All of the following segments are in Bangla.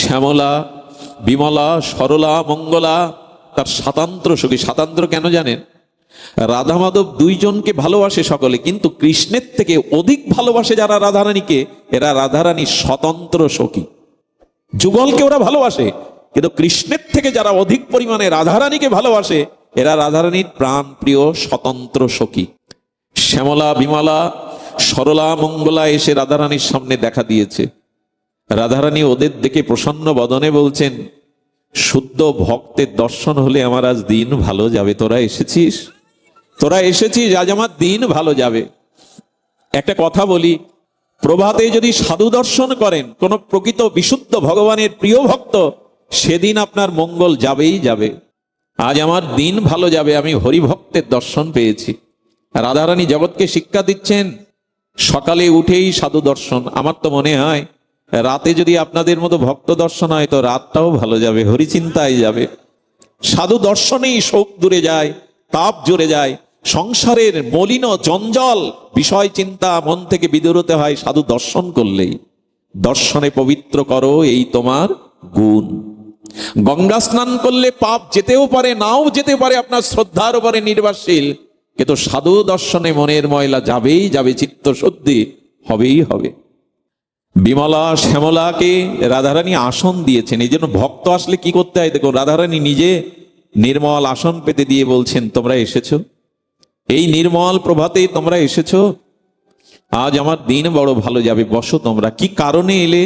শ্যামলা, বিমলা, সরলা, মঙ্গলা তার স্বাতন্ত্র সখী। স্বাতন্ত্র কেন জানেন? রাধা মাধব দুইজনকে ভালোবাসে সকলে, কিন্তু কৃষ্ণের থেকে অধিক ভালোবাসে যারা রাধারানীকে, এরা রাধারানীর স্বতন্ত্র সখী। যুগলকে ওরা ভালোবাসে, কিন্তু কৃষ্ণের থেকে যারা অধিক পরিমাণে রাধারানীকে ভালোবাসে, এরা রাধারানীর প্রাণ প্রিয় স্বতন্ত্র সখী। শ্যামলা, বিমলা, সরলা, মঙ্গলা এসে রাধারানীর সামনে দেখা দিয়েছে। রাধারানী ওদের দেখে প্রসন্ন বদনে বলছেন, শুদ্ধ ভক্তের দর্শন হলে আমার আজ দিন ভালো যাবে। তোরা এসেছিস, আজ আমার দিন ভালো যাবে। একটা কথা বলি, প্রভাতে যদি সাধু দর্শন করেন, কোন প্রকৃত বিশুদ্ধ ভগবানের প্রিয় ভক্ত, সেদিন আপনার মঙ্গল যাবেই যাবে। আজ আমার দিন ভালো যাবে, আমি হরিভক্তের দর্শন পেয়েছি। রাধারানী জগৎকে শিক্ষা দিচ্ছেন সকালে উঠেই সাধু দর্শন। আমার তো মনে হয় রাতে যদি আপনাদের মতো ভক্ত দর্শন হয় তো রাতটাও ভালো যাবে, হরিচিন্তায় যাবে। সাধু দর্শনেই শোক দূরে যায়, তাপ জুড়ে যায়, সংসারের মলিন জঞ্জাল বিষয় চিন্তা মন থেকে বিদূরতে হয় সাধু দর্শন করলেই। দর্শনে পবিত্র করো এই তোমার গুণ। গঙ্গা স্নান করলে পাপ যেতেও পারে, নাও যেতে পারে, আপনার শ্রদ্ধার উপরে নির্ভরশীল, কিন্তু সাধু দর্শনে মনের ময়লা যাবেই যাবে, চিত্ত শুদ্ধি হবেই হবে। বিমলা, শ্যামলাকে রাধারানী আসন দিয়েছেন। এই জন্য ভক্ত আসলে কি করতে হয় দেখো, রাধারানী নিজে নির্মল আসন পেতে দিয়ে বলছেন, তোমরা এসেছো, এই নির্মল প্রভাতে তোমরা এসেছো, আজ আমার দিন বড় ভালো যাবে, বসো তোমরা। কি কারণে এলে?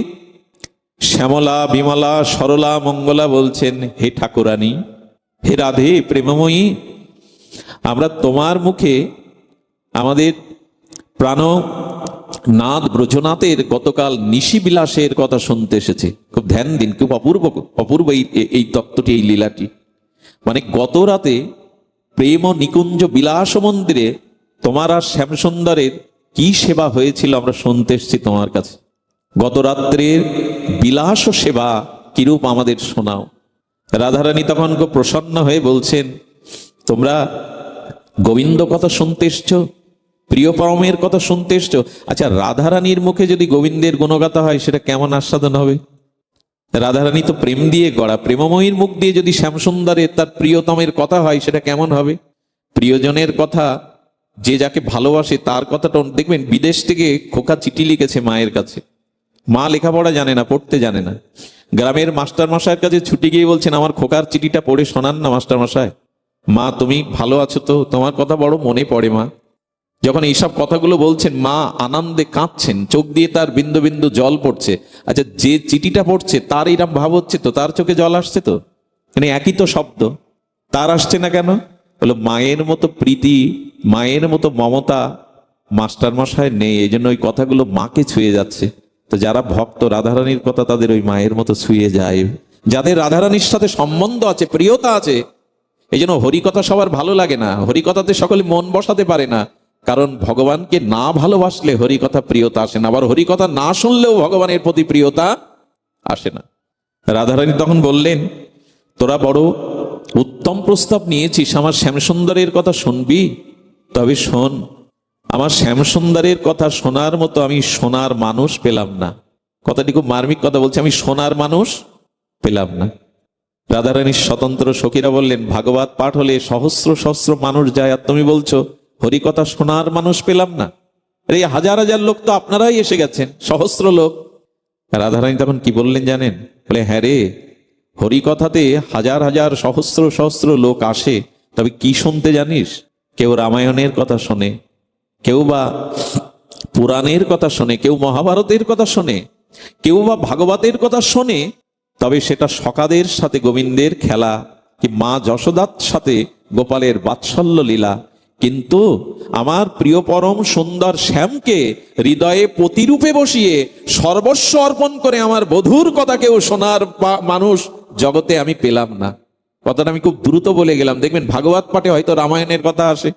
শ্যামলা, বিমলা, সরলা, মঙ্গলা বলছেন, হে ঠাকুরানী, হে রাধে প্রেমময়ী, আমরা তোমার মুখে আমাদের প্রাণ নাথ ব্রজনাথের গতকাল নিশি বিলাসের কথা শুনতে এসেছে। খুব ধ্যান দিন, খুব অপূর্ব এই তত্ত্বটি, এই লীলাটি। মানে গত রাতে প্রেম নিকুঞ্জ বিলাস মন্দিরে তোমার আর শ্যামসুন্দরের কি সেবা হয়েছিল আমরা শুনতে এসেছি তোমার কাছে। গত রাত্রের বিলাস ও সেবা কিরূপ আমাদের শোনাও। রাধারানী তখন খুব প্রসন্ন হয়ে বলছেন, তোমরা গোবিন্দ কথা শুনতে এসছো, প্রিয় পরমের কথা শুনতে এসছো। আচ্ছা, রাধারানীর মুখে যদি গোবিন্দের গুণগাথা হয় সেটা কেমন আস্বাদন হবে? রাধারানী তো প্রেম দিয়ে গড়া, প্রেমময়ীর মুখ দিয়ে যদি শ্যামসুন্দরের তার প্রিয়তমের কথা হয় সেটা কেমন হবে? প্রিয়জনের কথা, যে যাকে ভালোবাসে তার কথাটা দেখবেন। বিদেশ থেকে খোকা চিঠি লিখেছে মায়ের কাছে, মা লেখাপড়া জানে না, পড়তে জানে না। গ্রামের মাস্টার মশাইয়ের কাছে ছুটি গিয়ে বলছেন, আমার খোকার চিঠিটা পড়ে শোনান না মাস্টার মশাই। মা তুমি ভালো আছো তো? তোমার কথা বড় মনে পড়ে মা। যখন এইসব কথাগুলো বলছেন, মা আনন্দে কাঁদছেন, চোখ দিয়ে তার বিন্দু বিন্দু জল পড়ছে। আচ্ছা, যে চিঠিটা পড়ছে তার এইরকম ভাব হচ্ছে তো, তার চোখে জল আসছে তো? মানে একই তো শব্দ, তার আসছে না কেন? বলো, মায়ের মতো প্রীতি, মায়ের মতো মমতা মাস্টার মশাই নেই, এই জন্য ওই কথাগুলো মাকে ছুঁয়ে যাচ্ছে। তো যারা ভক্ত রাধারানীর কথা, তাদের ওই মায়ের মতো ছুঁয়ে যায়। যাদের রাধারানীর সাথে সম্বন্ধ আছে, প্রিয়তা আছে, এই জন্য হরিকথা সবার ভালো লাগে না, হরিকথাতে সকলে মন বসাতে পারে না। কারণ ভগবানকে না ভালোবাসলে হরিকথা প্রিয়তা আসে না, আবার হরিকথা না শুনলেও ভগবানের প্রতি প্রিয়তা আসে না। রাধারানী তখন বললেন, তোরা বড় উত্তম প্রস্তাব নিয়েছিস, আমার শ্যামসুন্দরের কথা শুনবি? তবে শোন, আমার শ্যামসুন্দরের কথা শোনার মতো আমি সোনার মানুষ পেলাম না। কথাটি খুব মার্মিক কথা বলছে, আমি সোনার মানুষ পেলাম না। রাধারানীর স্বতন্ত্র সখীরা বললেন, ভাগবত পাঠ হলে সহস্র সহস্র মানুষ যায়, আর তুমি বলছো হরিকথা শোনার মানুষ পেলাম না? এই হাজার হাজার লোক তো আপনারাই এসে গেছেন, সহস্র লোক। রাধারানী তখন কি বললেন জানেন? বলে, হ্যাঁ রে, হরিকথাতে হাজার হাজার সহস্র সহস্র লোক আসে, তবে কি শুনতে জানিস? কেউ রামায়ণের কথা শোনে, কেউ বা পুরাণের কথা শোনে, কেউ মহাভারতের কথা শোনে, কেউ বা ভাগবতের কথা শোনে, তবে সেটা সখাদের সাথে গোবিন্দের খেলা, কি মা যশোদার সাথে গোপালের বাৎসল্য লীলা। কিন্তু আমার প্রিয় পরম সুন্দর শ্যামকে হৃদয়ে প্রতিরূপে বসিয়ে সর্বস্ব অর্পণ করে আমার বধূর কথা কেউ শোনার মানুষ জগতে আমি পেলাম না। কথাটা আমি খুব দ্রুত বলে গেলাম। দেখবেন ভাগবত পাঠে হয়তো রামায়ণের কথা আসে,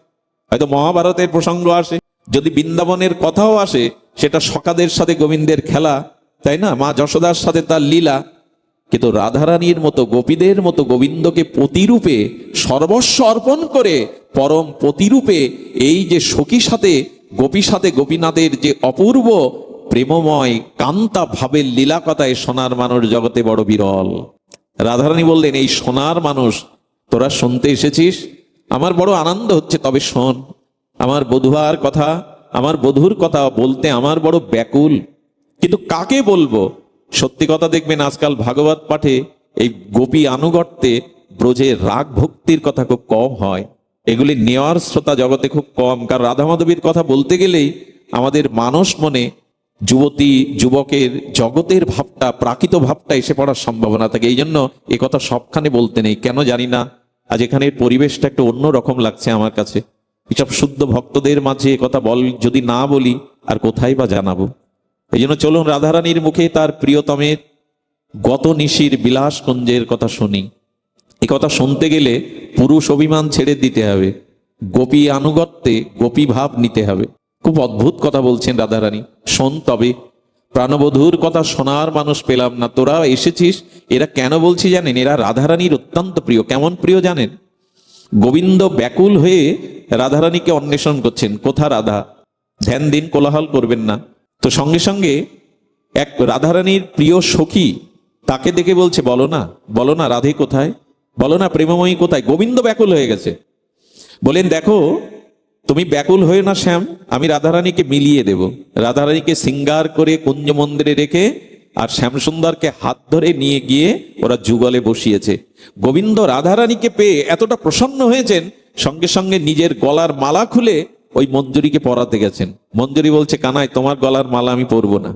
হয়তো মহাভারতের প্রসঙ্গ আসে, যদি বৃন্দাবনের কথাও আসে সেটা সখাদের সাথে গোবিন্দের খেলা, তাই না, মা যশোদার সাথে তার লীলা। কিন্তু রাধারানীর মতো গোপীদের মতো গোবিন্দকে প্রতিরূপে সর্বস্ব অর্পণ করে পরম প্রতিরূপে এই যে সখী সাথে গোপী সাথে গোপীনাথের যে অপূর্ব প্রেমময় কান্তা ভাবের লীলা কথায় সোনার মানুষ জগতে বড় বিরল। রাধারানী বললেন, এই সোনার মানুষ তোরা শুনতে এসেছিস, আমার বড় আনন্দ হচ্ছে, তবে শোন, আমার বধূয়ার কথা, আমার বধূর কথা বলতে আমার বড় ব্যাকুল, কিন্তু কাকে বলবো? সত্যি কথা দেখবেন, আজকাল ভাগবত পাঠে এই গোপী আনুগত্যে ব্রজের রাগ ভক্তির কথা খুব কম হয়, এগুলি নেওয়ার শ্রোতা জগতে খুব কম। কারণ রাধা মাধবীর কথা বলতে গেলেই আমাদের মানস মনে যুবতী যুবকের জগতের ভাবটা, প্রাকৃত ভাবটা এসে পড়ার সম্ভাবনা থাকে। এই জন্য এ কথা সবখানে বলতে নেই, কেন জানি না। আজ এখানের পরিবেশটা একটু অন্য রকম লাগছে আমার কাছে। এসব শুদ্ধ ভক্তদের মাঝে এ কথা যদি না বলি আর কোথায় বা জানাবো। এই জন্য চলুন রাধারানীর মুখে তার প্রিয়তমের গত নিশির বিলাস কুঞ্জের কথা শুনি। এ কথা শুনতে গেলে পুরুষ অভিমান ছেড়ে দিতে হবে, গোপী আনুগত্যে গোপী ভাব নিতে হবে। খুব অদ্ভুত কথা বলছেন রাধারানী, শোন তবে। প্রাণবধূর কথা শোনার মানুষ পেলাম না, তোরা এসেছিস। এরা কেন বলছি জানেন? এরা রাধারানীর অত্যন্ত প্রিয়। কেমন প্রিয় জানেন? গোবিন্দ ব্যাকুল হয়ে রাধারানীকে অন্বেষণ করছেন, কোথা রাধা, ধ্যান দিন, কোলাহল করবেন না। তো সঙ্গে সঙ্গে এক রাধারানীর প্রিয় সখী তাকে দেখে বলছে, বলো না, বলো না রাধে কোথায়, বলো না প্রেমময়ী কোথায়। গোবিন্দ ব্যাকুল হয়ে গেছে, বলেন, দেখো তুমি ব্যাকুল হয়ে না শ্যাম, আমি রাধারানীকে মিলিয়ে দেব। রাধারানীকে সিঙ্গার করে কুঞ্জ মন্দিরে রেখে আর শ্যামসুন্দরকে হাত ধরে নিয়ে গিয়ে ওরা যুগলে বসিয়েছে। গোবিন্দ রাধারানীকে পেয়ে এতটা প্রসন্ন হয়েছেন, সঙ্গে সঙ্গে নিজের গলার মালা খুলে ওই মঞ্জুরিকে পরাতে গেছেন। মঞ্জুরি বলছে, কানাই তোমার গলার মালা আমি পরবো না।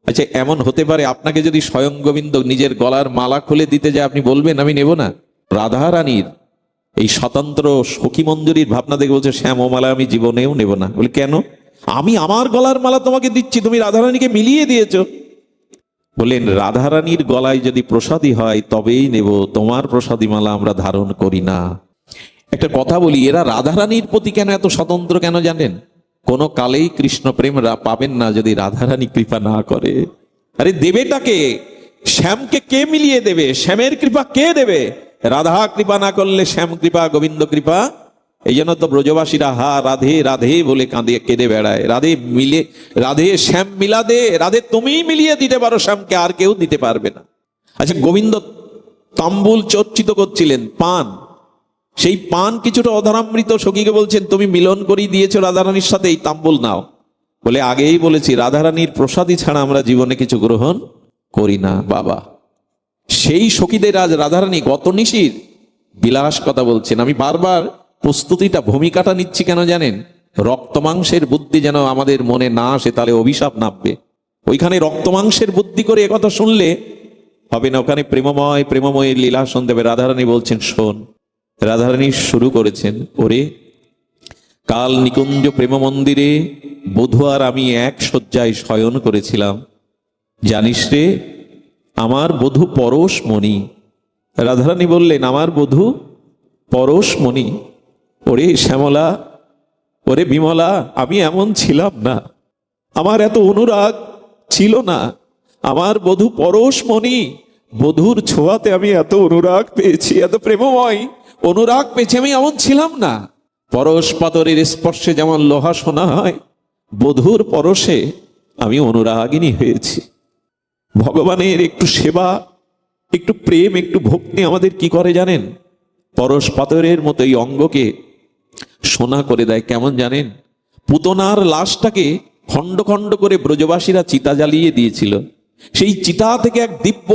আচ্ছা, এমন হতে পারে আপনাকে যদি স্বয়ং গোবিন্দ নিজের গলার মালা খুলে দিতে যায়, আপনি বলবেন আমি নেব না? রাধারানীর এই স্বতন্ত্র সখী মঞ্জুরির ভাবনা দেখে বলছে, শ্যাম ও মালা আমি জীবনেও নেব না। বলে, কেন? আমি আমার গলার মালা তোমাকে দিচ্ছি, তুমি রাধারানীকে মিলিয়ে দিয়েছ। বলেন, রাধারানীর গলায় যদি প্রসাদী হয় তবেই নেব, তোমার প্রসাদী মালা আমরা ধারণ করি না। একটা কথা বলি, এরা রাধারানীর প্রতি কেন এত স্বতন্ত্র কেন জানেন? কোনো কালেই কৃষ্ণ প্রেম পাবেন না যদি রাধারানী কৃপা না করে। আরে দেবেটাকে, শ্যামকে কে মিলিয়ে দেবে? শ্যামের কৃপা কে দেবে? রাধা কৃপা না করলে শ্যাম কৃপা, গোবিন্দ কৃপা। এই জন্য তো ব্রজবাসীরা হা রাধে রাধে বলে কাঁদে কেঁদে বেড়ায়। রাধে মিলে, রাধে শ্যাম মিলা দে, রাধে তুমিই মিলিয়ে দিতে পারো শ্যামকে, আর কেউ দিতে পারবে না। আচ্ছা, গোবিন্দ তাম্বুল চর্চিত করছিলেন, পান, সেই পান কিছুটা অধরামৃত সখীকে বলছেন, তুমি মিলন করিয়ে দিয়েছো রাধারানীর সাথে, এই তাম্বুল নাও। বলে, আগেই বলেছি রাধারানীর প্রসাদী ছাড়া আমরা জীবনে কিছু গ্রহণ করি না বাবা। সেই সখীদের আজ রাধারানী গত নিশির বিলাস কথা বলছেন। আমি বারবার প্রস্তুতিটা, ভূমিকাটা নিচ্ছি কেন জানেন? রক্তমাংসের বুদ্ধি যেন আমাদের মনে না আসে, তাহলে অভিশাপ নামবে। ওইখানে রক্তমাংসের বুদ্ধি করে একথা শুনলে হবে না, ওখানে প্রেমময় প্রেমময়ের লীলা শুনতে হবে। রাধারানী বলছেন, শোন। রাধারানী শুরু করেছেন, ওরে কাল নিকুঞ্জ প্রেম মন্দিরে বধূ আর আমি এক শয্যায় শয়ন করেছিলাম, জানিস রে আমার বধূ পরশমণি। রাধারানী বললেন, আমার বধূ পরশমণি? ওরে শ্যামলা, ওরে বিমলা, আমি এমন ছিলাম না, আমার এত অনুরাগ ছিল না। আমার বধূ পরশমণি, বধূর ছোঁয়াতে আমি এত অনুরাগ পেয়েছি, এত প্রেমময় অনুরাগ পেয়েছি, আমি এমন ছিলাম না। পরশ পাতরের স্পর্শে যেমন লোহা সোনা হয়, বধূর পরশে আমি অনুরাগিনী হয়েছি। ভগবানের একটু সেবা, একটু প্রেম, একটু ভক্তি আমাদের কি করে জানেন? পরশ পাতরের মতো এই অঙ্গকে সোনা করে দেয়। কেমন জানেন? পুতনার লাশটাকে খণ্ড খণ্ড করে ব্রজবাসীরা চিতা জ্বালিয়ে দিয়েছিল। সেই চিতা থেকে এক দিব্য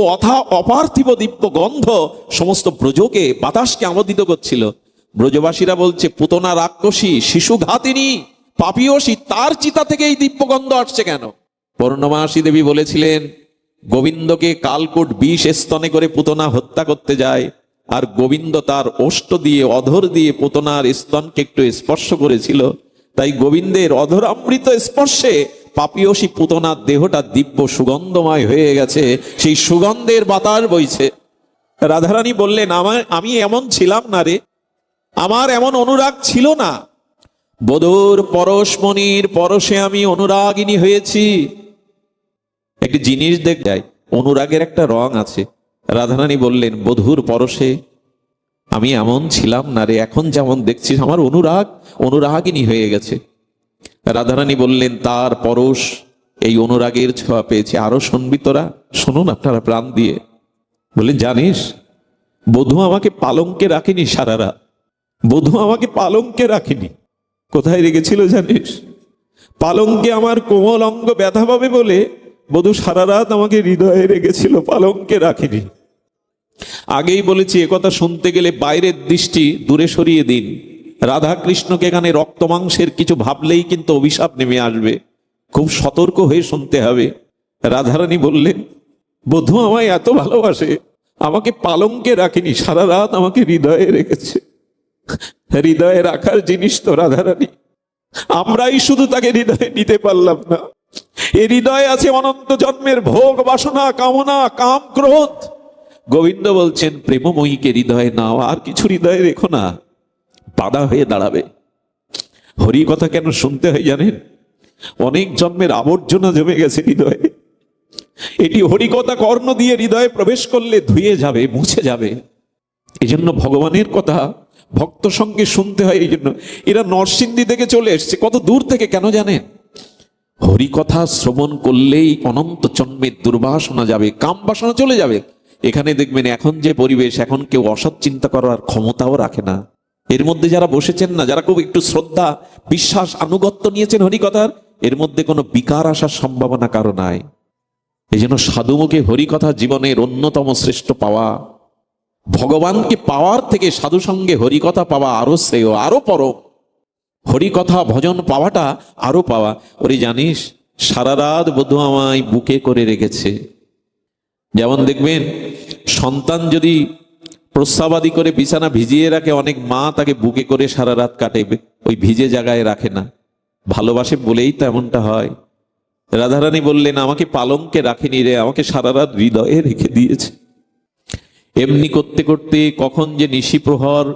অপার্থিব দিব্য গন্ধ সমস্ত ব্রজকে, বাতাসকে আমোদিত করছিল। ব্রজবাসীরা বলছে, পুতনা রাক্ষসী, শিশু ঘাতিনী, পাপিয়সী, তার চিতা থেকে এই দিব্য গন্ধ আসছে কেন? পূর্ণমাসী দেবী বলেছিলেন, গোবিন্দকে কালকূট বিষ স্তনে করে পুতনা হত্যা করতে যায়, আর গোবিন্দ তার ওষ্ঠ দিয়ে, অধর দিয়ে পুতনার স্তনকে একটু স্পর্শ করেছিল। তাই গোবিন্দের অধরামৃত স্পর্শে পাপিয়সী পুতনার দেহটা দিব্য সুগন্ধময় হয়ে গেছে, সেই সুগন্ধের বাতাস বইছে। রাধারানী বললেন, আমি এমন ছিলাম না রে, আমার এমন অনুরাগ ছিল না। বধূর পরশমণির পরশে আমি অনুরাগিনী হয়েছি। একটি জিনিস দেখ যায়, অনুরাগের একটা রং আছে। রাধারানী বললেন, বধূর পরশে আমি এমন ছিলাম না রে, এখন যেমন দেখছিস আমার অনুরাগিনী হয়ে গেছে। রাধারানী বললেন, তার পরশ এই অনুরাগের ছোঁয়া পেয়েছে। আরো শুনবি তোরা? শুনুন আপনারা প্রাণ দিয়ে। বলে, জানিস বধূ আমাকে পালঙ্কে রাখেনি সারা রাত, বধূ আমাকে পালঙ্কে রাখেনি। কোথায় রেখেছিল জানিস? পালঙ্কে আমার কোমল অঙ্গ ব্যথা পাবে বলে বধূ সারা রাত আমাকে হৃদয়ে রেখেছিল, পালঙ্কে রাখেনি। আগেই বলেছি, একথা শুনতে গেলে বাইরের দৃষ্টি দূরে সরিয়ে দিন। রাধা কৃষ্ণকে এখানে রক্ত মাংসের কিছু ভাবলেই কিন্তু অভিশাপ নেমে আসবে। খুব সতর্ক হয়ে শুনতে হবে। রাধারানী বললেন, বধূ আমায় এত ভালোবাসে, আমাকে পালঙ্কে রাখেনি, সারা রাত আমাকে হৃদয়ে রেখেছে। হৃদয়ে রাখার জিনিস তো রাধারানী, আমরাই শুধু তাকে হৃদয়ে নিতে পারলাম না। এ হৃদয়ে আছে অনন্ত জন্মের ভোগ বাসনা, কামনা, কাম, ক্রোধ। গোবিন্দ বলছেন, প্রেমময়ীকে হৃদয়ে নাও, আর কিছু হৃদয়ে রেখো না, বাধা হয়ে দাঁড়াবে। হরি কথা কেন শুনতে হয় জানেন? অনেক জন্মের আবর্জনা জমে গেছে হৃদয়ে। এটি হরিকথা কর্ণ দিয়ে হৃদয়ে প্রবেশ করলে ধুয়ে যাবে, মুছে যাবে। এই জন্য ভগবানের কথা ভক্ত সঙ্গে শুনতে হয়। এই জন্য এরা নরসিংদী থেকে চলে এসছে, কত দূর থেকে, কেন জানেন? হরিকথা শ্রবণ করলেই অনন্ত জন্মের দুর্বাসনা যাবে, কাম বাসনা চলে যাবে। এখানে দেখবেন এখন যে পরিবেশ, এখন কেউ অসৎ চিন্তা করার ক্ষমতাও রাখে না। এর মধ্যে যারা বসেছেন না, যারা খুব একটু শ্রদ্ধা, বিশ্বাস, আনুগত্য নিয়েছেন হরিকথার, এর মধ্যে কোনো বিকার আসার সম্ভাবনা কারো নাই। এই জন্য সাধুমুখে হরিকথা জীবনের অন্যতম শ্রেষ্ঠ পাওয়া। ভগবানকে পাওয়ার থেকে সাধু সঙ্গে হরিকথা পাওয়া আরো শ্রেয়, আরো পরম। হরিকথা ভজন পাওয়াটা আরো পাওয়া। ওরে জানিস, সারা রাত বধূ আমায় বুকে করে রেখেছে। যেমন দেখবেন, সন্তান যদি প্রস্রাবাদি করে বিছানা ভিজিয়ে রাখে, অনেক মা তাকে বুকে করে সারা রাত কাটে, ওই ভিজে জায়গায় রাখে না। ভালোবাসে বলেই তো এমনটা হয়। রাধারানী বললেন, আমাকে পালঙ্কে রাখেনি রে, আমাকে সারা রাত হৃদয়ে রেখে দিয়েছে। এমনি করতে করতে কখন যে নিশি প্রহর,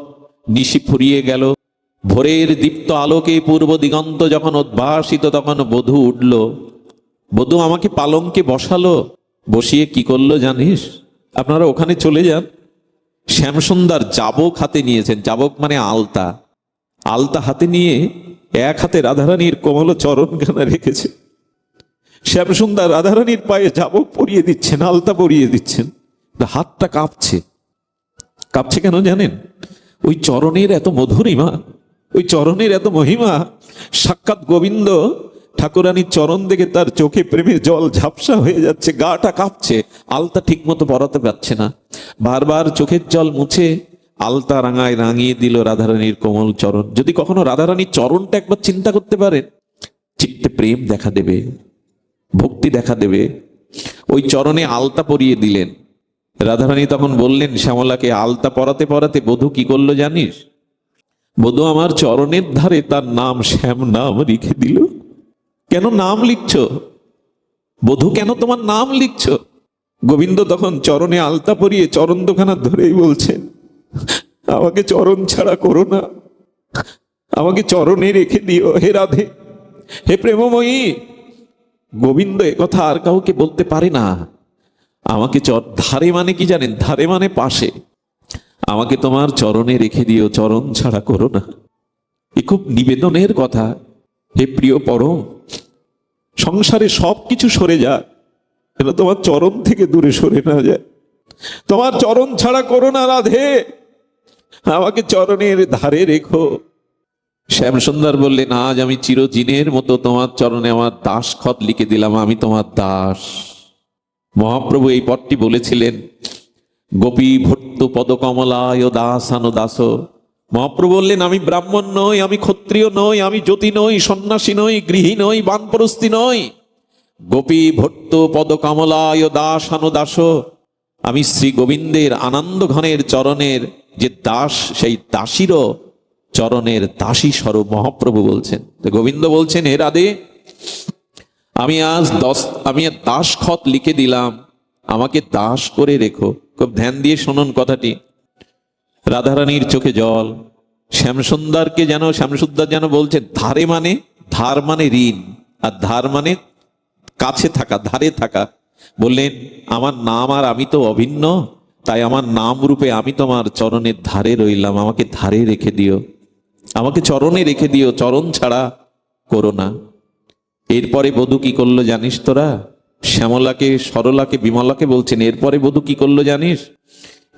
নিশি ফুরিয়ে গেল। ভোরের দীপ্ত আলোকে পূর্ব দিগন্ত যখন উদ্ভাসিত, তখন বধূ উঠল। বধূ আমাকে পালঙ্কে বসালো, বসিয়ে কি করলো জানিস? আপনারা ওখানে চলে যান। শ্যামসুন্দর যাবক হাতে নিয়েছেন, যাবক মানে আলতা। আলতা হাতে নিয়ে এক হাতে রাধারানীর কোমল চরণখানা রেখেছে। শ্যামসুন্দর রাধারানীর পায়ে যাবক পরিয়ে দিচ্ছেন, আলতা পরিয়ে দিচ্ছেন। হাতটা কাঁপছে। কাঁপছে কেন জানেন? ওই চরণের এত মধুরিমা, ওই চরণের এত মহিমা। সাক্ষাৎ গোবিন্দ ঠাকুরানীর চরণ দেখে তার চোখে প্রেমের জল ঝাপসা হয়ে যাচ্ছে, গাটা কাঁপছে। আলতা ঠিক মতো পরাতে পারছে না, বারবার চোখের জল মুছে আলতা রাঙায় রাঙিয়ে দিল রাধারানীর কোমল চরণ। যদি কখনো রাধারানীর চরণটা একবার চিন্তা করতে পারেন, চিত্তে প্রেম দেখা দেবে, ভক্তি দেখা দেবে। ওই চরণে আলতা পরিয়ে দিলেন। রাধারানী তখন বললেন শ্যামলাকে, আলতা পরাতে পরাতে বধূ কি করলো জানিস? বধূ আমার চরণের ধারে তার নাম শ্যাম নাম লিখে দিল। কেন নাম লিখছ বধূ, কেন তোমার নাম লিখছ? গোবিন্দ তখন চরণে আলতা পরিয়ে চরণ দুখানা ধরেই বলছেন, আমাকে চরণ ছাড়া করো না, আমাকে চরণে রেখে দিও হে রাধে, হে প্রেমময়ী। গোবিন্দ একথা আর কাউকে বলতে পারে না। আমাকে ধারে মানে কি জানেন? ধারে মানে পাশে। আমাকে তোমার চরণে রেখে দিও, চরণ ছাড়া করো না। এ খুব নিবেদনের কথা। হে প্রিয় পরম, সংসারে সবকিছু সরে যাক, যেন তোমার চরণ থেকে দূরে সরে না যায়। তোমার চরণ ছাড়া করো না রাধে, আমাকে চরণের ধারে রেখো। শ্যামসুন্দর বললেন, আজ আমি চিরদিনের মতো তোমার চরণে আমার দাসখত লিখে দিলাম, আমি তোমার দাস। মহাপ্রভু এই পদটি বলেছিলেন, গোপী ভট্ট পদকমলায় দাসানো দাস। মহাপ্রভু বললেন, আমি ব্রাহ্মণ নই, আমি ক্ষত্রিয় নই, আমি জ্যোতি নই, সন্ন্যাসী নই, গৃহী নই, বানপ্রস্থি নই। গোপী ভট্ট পদকমলায় দাসানো দাস। আমি শ্রী গোবিন্দের আনন্দ ঘনের চরণের যে দাস, সেই দাসীরও চরণের দাসী স্বরূপ। মহাপ্রভু বলছেন, গোবিন্দ বলছেন, হে রাধে, আমি আজ দাসখত লিখে দিলাম, আমাকে দাস করে রেখো। খুব ধ্যান দিয়ে শুনুন কথাটি। রাধারানীর চোখে জল। শ্যামসুন্দর যেন বলছেন, ধারে মানে, ধার মানে ঋণ, আর ধার মানে কাছে থাকা, ধারে থাকা। বললেন, আমার নাম আর আমি তো অভিন্ন, তাই আমার নাম রূপে আমি তোমার চরণের ধারে রইলাম, আমাকে ধারে রেখে দিও, আমাকে চরণে রেখে দিও, চরণ ছাড়া করো না। এরপরে বধূ কি করলো জানিস তোরা? শ্যামলাকে, সরলাকে, বিমলাকে বলছেন, এরপরে বধূ কি করলো জানিস?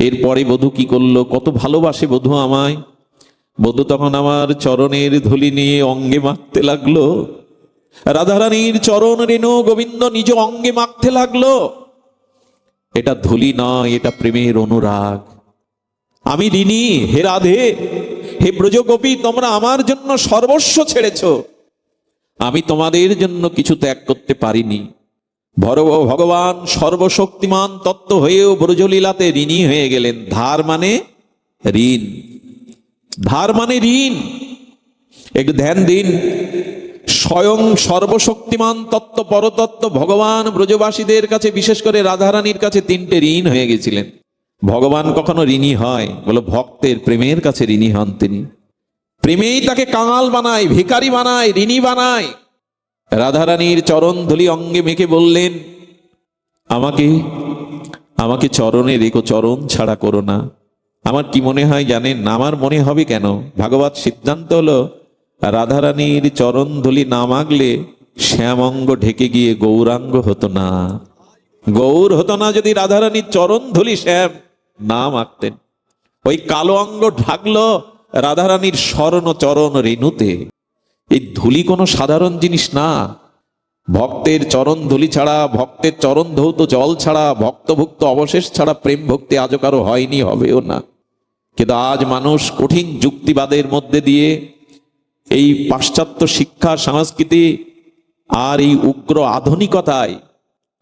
এরপরে বধূ কি করলো? কত ভালোবাসে বধূ আমায়। বধূ তখন আমার চরণের ধুলি নিয়ে অঙ্গে মাখতে লাগলো। রাধারানীর চরণ রেণু গোবিন্দ নিজ অঙ্গে মাখতে লাগলো। এটা ধুলি নয়, এটা প্রেমের অনুরাগ। আমি ঋণী হে রাধে, হে ব্রজগোপী, তোমরা আমার জন্য সর্বস্ব ছেড়েছ, আমি তোমাদের জন্য কিছু ত্যাগ করতে পারিনি। ভগবান সর্বশক্তিমান তত্ত্ব হয়েও ব্রজলীলাতে ঋণী হয়ে গেলেন। ধার মানে ঋণ, ধার মানে ঋণ। একটু ধ্যান দিন। স্বয়ং সর্বশক্তিমান তত্ত্ব পরতত্ত্ব ভগবান ব্রজবাসীদের কাছে, বিশেষ করে রাধারানীর কাছে তিনটে ঋণ হয়ে গেছিলেন। ভগবান কখনো ঋণী হয়? বলো, ভক্তের প্রেমের কাছে ঋণী হন তিনি। প্রেমেই তাকে কাঙাল বানায়, ভিখারি বানায়, ঋণী বানায়। রাধারানীর চরণ ধুলি অঙ্গে মেখে বললেন, আমাকে আমাকে চরণে রেখো, চরণ ছাড়া করো না। আমার কি মনে হয় জানেন? আমার মনে হবে কেন? ভাগবত সিদ্ধান্ত হলো, রাধারানীর চরণ ধুলি না মাগলে শ্যামঙ্গ ঢেকে গিয়ে গৌরাঙ্গ হতো না। গৌর হতো না যদি রাধারানীর চরণ ধুলি শ্যাম না মাখতেন। ওই কালো অঙ্গ ঢাকলো রাধারানীর স্বর্ণ চরণ রেণুতে। এই ধুলি কোনো সাধারণ জিনিস না। ভক্তের চরণ ধুলি ছাড়া, ভক্তের চরণ ধৌত জল ছাড়া, ভক্তভুক্ত অবশেষ ছাড়া প্রেম ভক্তি আজও কারো হয়নি, হবেও না। কিন্তু আজ মানুষ কঠিন যুক্তিবাদের মধ্যে দিয়ে, এই পাশ্চাত্য শিক্ষা সংস্কৃতি আর এই উগ্র আধুনিকতায়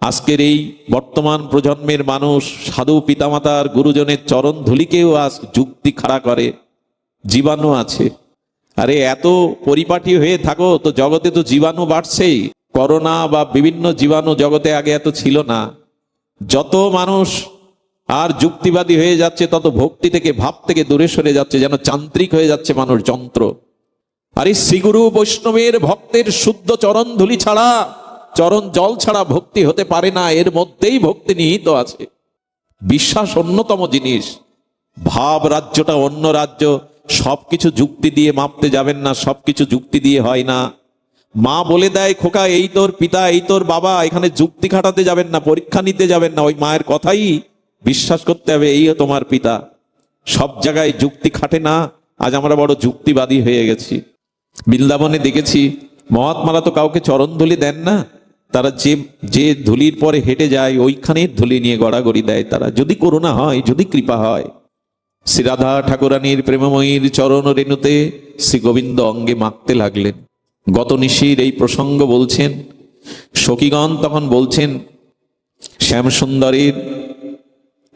আজকের এই বর্তমান প্রজন্মের মানুষ সাধু পিতামাতার গুরুজনের চরণ ধুলিকেও আজ যুক্তি খাড়া করে। জীবাণু আছে। আরে এত পরিপাটি হয়ে থাকো তো, জগতে তো জীবাণু বাড়ছেই। করোনা বা বিভিন্ন জীবাণু জগতে আগে এত ছিল না। যত মানুষ আর যুক্তিবাদী হয়ে যাচ্ছে, তত ভক্তি থেকে, ভাব থেকে দূরে সরে যাচ্ছে, যেন যান্ত্রিক হয়ে যাচ্ছে মানুষ, যন্ত্র। আরে শ্রীগুরু বৈষ্ণবের ভক্তের শুদ্ধ চরণ ধুলি ছাড়া, চরণ জল ছাড়া ভক্তি হতে পারে না। এর মধ্যেই ভক্তি নিহিত আছে। বিশ্বাস অন্যতম জিনিস, ভাব রাজ্যটা অন্য রাজ্য। সবকিছু যুক্তি দিয়ে মাপতে যাবেন না, সবকিছু যুক্তি দিয়ে হয় না। মা বলে দেয়, খোকা এই তোর পিতা, এই তোর বাবা, এখানে যুক্তি খাটাতে যাবেন না, পরীক্ষা নিতে যাবেন না। ওই মায়ের কথাই বিশ্বাস করতে হবে, এই তোমার পিতা। সব জায়গায় যুক্তি খাটে না। আজ আমরা বড় যুক্তিবাদী হয়ে গেছি। বৃন্দাবনে দেখেছি, মহাত্মারা তো কাউকে চরণ ধুলি দেন না। তারা যে ধুলির পরে হেঁটে যায়, ওইখানের ধুলি নিয়ে গড়াগড়ি দেয় তারা। যদি করুণা হয়, যদি কৃপা হয়। শ্রী রাধা ঠাকুরানীর প্রেমময়ীর চরণ রেণুতে শ্রী গোবিন্দ অঙ্গে মাখতে লাগলেন। গত নিশির এই প্রসঙ্গ বলছেন। সখীগণ তখন বলছেন, শ্যামসুন্দরীর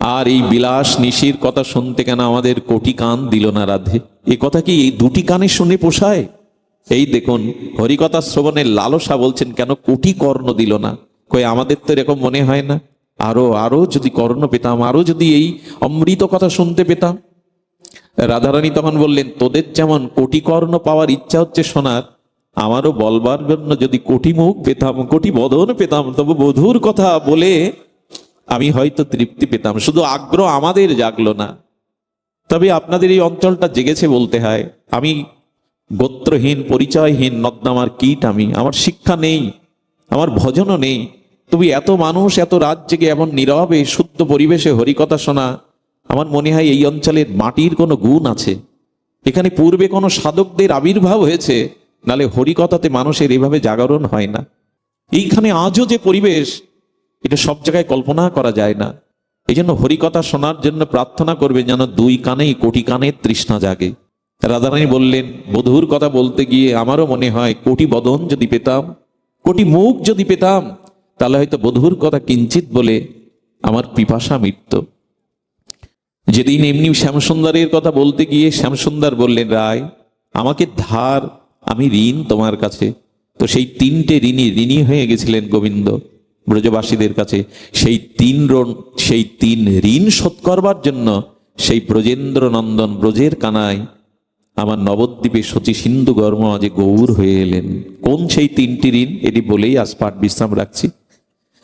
আর এই বিলাস নিশির কথা শুনতে কেন আমাদের কোটি কান দিল না রাধে? এ কথা কি এই দুটি কানে শুনে পোষায়? এই দেখুন, হরিকথা শ্রবণের লালসা বলছেন, কেন কোটি কর্ণ দিল না? কই আমাদের তো এরকম মনে হয় না? আরো আরো যদি কর্ণ পেতাম, আরো যদি এই অমৃত কথা শুনতে পেতাম। রাধারানী তখন বললেন, তোদের যেমন কোটি কর্ণ পাওয়ার ইচ্ছা হচ্ছে শোনার, আমারও বলবার জন্য যদি কোটি মুখ পেতাম, কোটি বদন পেতাম, তবে বধূর কথা বলে আমি হয়তো তৃপ্তি পেতাম। শুধু আগ্রহ আমাদের জাগলো না। তবে আপনাদের এই অঞ্চলটা জেগেছে বলতে হয়। আমি গোত্রহীন, পরিচয়হীন নর্দমার কীট। আমার শিক্ষা নেই, আমার ভজনও নেই। তবে এত মানুষ, এত রাত জেগে এমন নীরবে শুদ্ধ পরিবেশে হরিকথা শোনা, আমার মনে হয় এই অঞ্চলের মাটির কোনো গুণ আছে। এখানে পূর্বে কোনো সাধকদের আবির্ভাব হয়েছে, নালে হরিকথাতে মানুষের এভাবে জাগরণ হয় না। এইখানে আজও যে পরিবেশ, এটা সব জায়গায় কল্পনা করা যায় না। এই জন্য হরিকথা শোনার জন্য প্রার্থনা করবে, যেন দুই কানেই কোটি কানের তৃষ্ণা জাগে। রাধারানী বললেন, বধূর কথা বলতে গিয়ে আমারও মনে হয় কোটি বদন যদি পেতাম, কোটি মুখ যদি পেতাম, তাহলে হয়তো বধূর কথা কিঞ্চিত বলে আমার পিপাসা মিটত। যেদিন এমনি শ্যামসুন্দরের কথা বলতে গিয়ে শ্যামসুন্দর বললেন, রায় আমাকে ধার, আমি ঋণ তোমার কাছে। তো সেই তিনটে ঋণী হয়ে গেছিলেন গোবিন্দ ব্রজবাসীদের কাছে। সেই তিন ঋণ শোধ করবার জন্য সেই ব্রজেন্দ্র নন্দন ব্রজের কানায় আমার নবদ্বীপে শচী সিন্ধু গর্ম আজ গৌর হয়ে এলেন। কোন সেই তিনটি ঋণ? এটি বলেই আজ পাঠ বিশ্রাম রাখছি।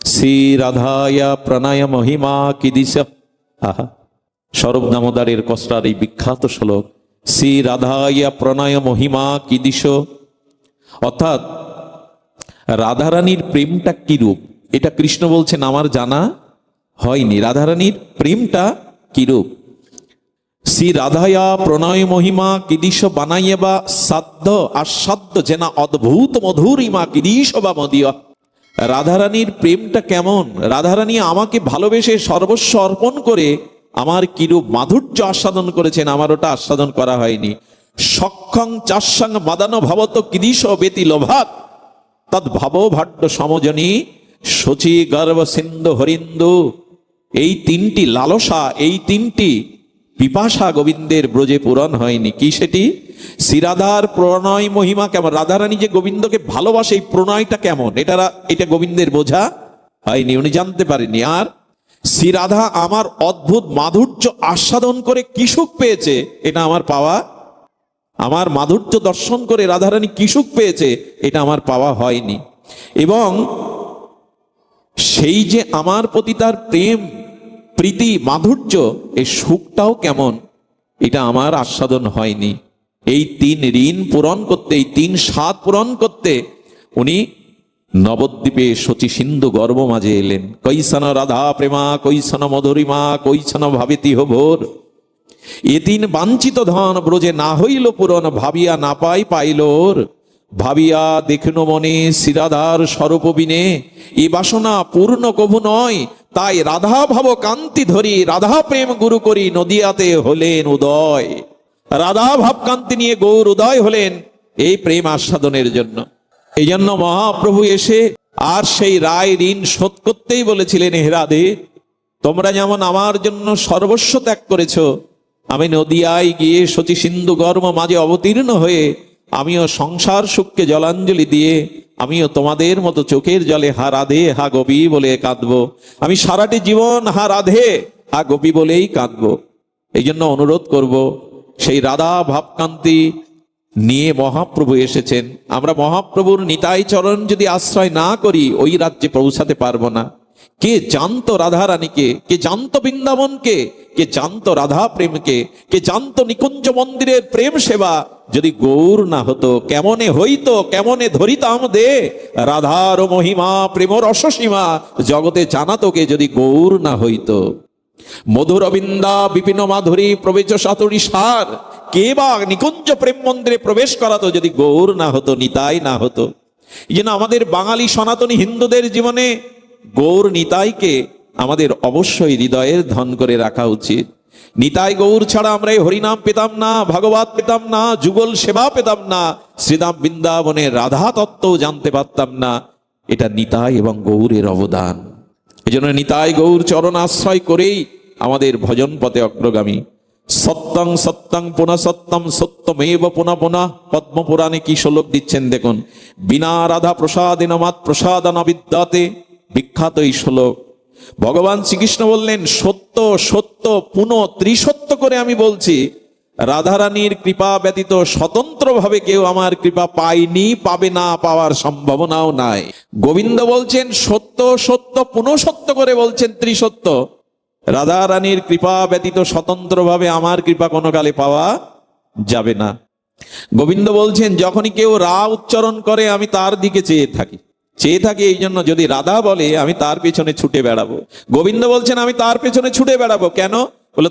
শ্রী রাধায়া প্রণয় মহিমা কি দিশ। আহা, স্বরূপ দামোদরের কষ্টার এই বিখ্যাত শ্লোক, শ্রী রাধায়া প্রণয় মহিমা কি দিশ। অর্থাৎ রাধারানীর প্রেমটা কিরূপ এটা কৃষ্ণ বলছেন আমার জানা হয়নি। রাধারানীর প্রেমটা কিরূপ? শ্রী রাধায়া প্রণয় মহিমা কিদিশ বানাইয়ে বা সাধ্য আসাধ্য জেনা অদ্ভুত মধুরিমা কিদিশ বা মদিয়া। রাধারানীর প্রেমটা কেমন? রাধারানী আমাকে ভালোবেসে সর্বস্ব অর্পণ করে আমার কিরূপ মাধুর্য আস্বাদন করেছেন, আমার ওটা আস্বাদন করা হয়নি। সক্ষং চাষাং মাদান ভবত কিদিশ বেতি লোভাত তদ ভাব ভাড্য সমজনী শচী গর্ভ সিন্ধু হরিন্দু। এই তিনটি লালসা, এই তিনটি পিপাসা গোবিন্দের ব্রজে পূরণ হয়নি। কি সেটি? শ্রীরাধার প্রণয় মহিমা কেমন, রাধারানী যে গোবিন্দকে ভালোবাসে এই প্রণয়টা কেমন, এটা গোবিন্দের বোঝা হয়নি, উনি জানতে পারেনি। আর শ্রীরাধা আমার অদ্ভুত মাধুর্য আস্বাদন করে কি সুখ পেয়েছে, এটা আমার পাওয়া, আমার মাধুর্য দর্শন করে রাধারানী কি সুখ পেয়েছে, এটা আমার পাওয়া হয়নি। এবং সেই যে আমার প্রতি তার প্রেম প্রীতি মাধুর্য, এই সুখটাও কেমন, এটা আমার আস্বাদন হয়নি। এই তিন ঋণ পূরণ করতে, এই তিন স্বাদ পূরণ করতে উনি নবদ্বীপে শচী সিন্ধু গর্ভ মাঝে এলেন। কৈসন রাধা প্রেমা কৈসন মধুরিমা কৈসন ভাবিতি ভোর। এ তিন বাঞ্ছিত ধন ব্রজে না হইল পূরণ, ভাবিয়া না পাইল ওর। ভাবিয়া দেখুন মনে শ্রীরাধার স্বরূপ বিনে, এ বাসনা পূর্ণ কভু নয়, তাই রাধা ভাব কান্তি ধরি রাধা প্রেম গুরু করি নদিয়াতে হলেন উদয়। রাধা ভাব কান্তি নিয়ে গৌর উদয় হলেন এই প্রেম আস্বাদনের জন্য। এই জন্য মহাপ্রভু এসে আর সেই রায় ঋণ শোধ করতেই বলেছিলেন, হে রাধে, তোমরা যেমন আমার জন্য সর্বস্ব ত্যাগ করেছ, আমি নদিয়ায় গিয়ে শচী সিন্ধু গর্ভ মাঝে অবতীর্ণ হয়ে আমিও সংসার সুখকে জলাঞ্জলি দিয়ে আমিও তোমাদের মতো চোখের জলে হা রাধে হা গোপী বলে কাঁদবো। আমি সারাটি জীবন হা রাধে হা গোপী বলেই কাঁদবো। এই জন্য অনুরোধ করব, সেই রাধা ভাবকান্তি নিয়ে মহাপ্রভু এসেছেন। আমরা মহাপ্রভুর নিতাই চরণ যদি আশ্রয় না করি, ওই রাজ্যে পৌঁছাতে পারবো না। কে জানতো রাধা রানীকে, কে জানতো বৃন্দাবনকে, কে জানতো রাধা প্রেমকে, কে জানতো নিকুঞ্জ মন্দিরের প্রেম সেবা, যদি গৌর না হতো কেমনে হইতো, কেমনে ধরিতাম দে রাধার মহিমা প্রেম রসসীমা, জগতে জানাতো কে যদি গৌর না হইতো। মধুর বৃন্দা বিপিন মাধুরী প্রবেশ সাতুরী সার, কে বা নিকুঞ্জ প্রেম মন্দিরে প্রবেশ করাতো যদি গৌর না হতো, নিতাই না হতো। এই জন্য আমাদের বাঙালি সনাতনী হিন্দুদের জীবনে গৌর নিতাইকে আমাদের অবশ্যই হৃদয়ের ধন করে রাখা উচিত। নিতাই গৌর ছাড়া আমরা এই হরিনাম পেতাম না, ভাগবত পেতাম না, যুগল সেবা পেতাম না, শ্রীধাম বৃন্দাবনের রাধা তত্ত্ব জানতে পারতাম না। এটা নিতাই এবং গৌরের অবদান। এই জন্য নিতাই গৌর চরণ আশ্রয় করেই আমাদের ভজন পথে অগ্রগামী। সত্যং সত্যং পুনঃ সত্যম সত্যমেব পুনঃ পুনঃ। পদ্মপুরাণে কি শ্লোক দিচ্ছেন দেখুন, বিনা রাধা প্রসাদিন মাত প্রসাদন বিদ্যাতে, বিখ্যাত এই শ্লোক। ভগবান শ্রীকৃষ্ণ বললেন, সত্য সত্য পুনঃ ত্রিসত্য করে আমি বলছি, রাধারানীর কৃপা ব্যতীত স্বতন্ত্রভাবে কেউ আমার কৃপা পায়নি, পাবে না, পাওয়ার সম্ভাবনাও নাই। গোবিন্দ বলছেন সত্য সত্য পুনঃ সত্য করে বলছেন ত্রিসত্য। রাধারানীর কৃপা ব্যতীত স্বতন্ত্রভাবে আমার কৃপা কোনো কালে পাওয়া যাবে না। গোবিন্দ বলছেন, যখনই কেউ রা উচ্চারণ করে আমি তার দিকে চেয়ে থাকি। এই জন্য যদি রাধা বলে আমি তার পেছনে ছুটে বেড়াবো। গোবিন্দ বলছেন আমি তার পেছনে ছুটে বেড়াবো। কেন? বলে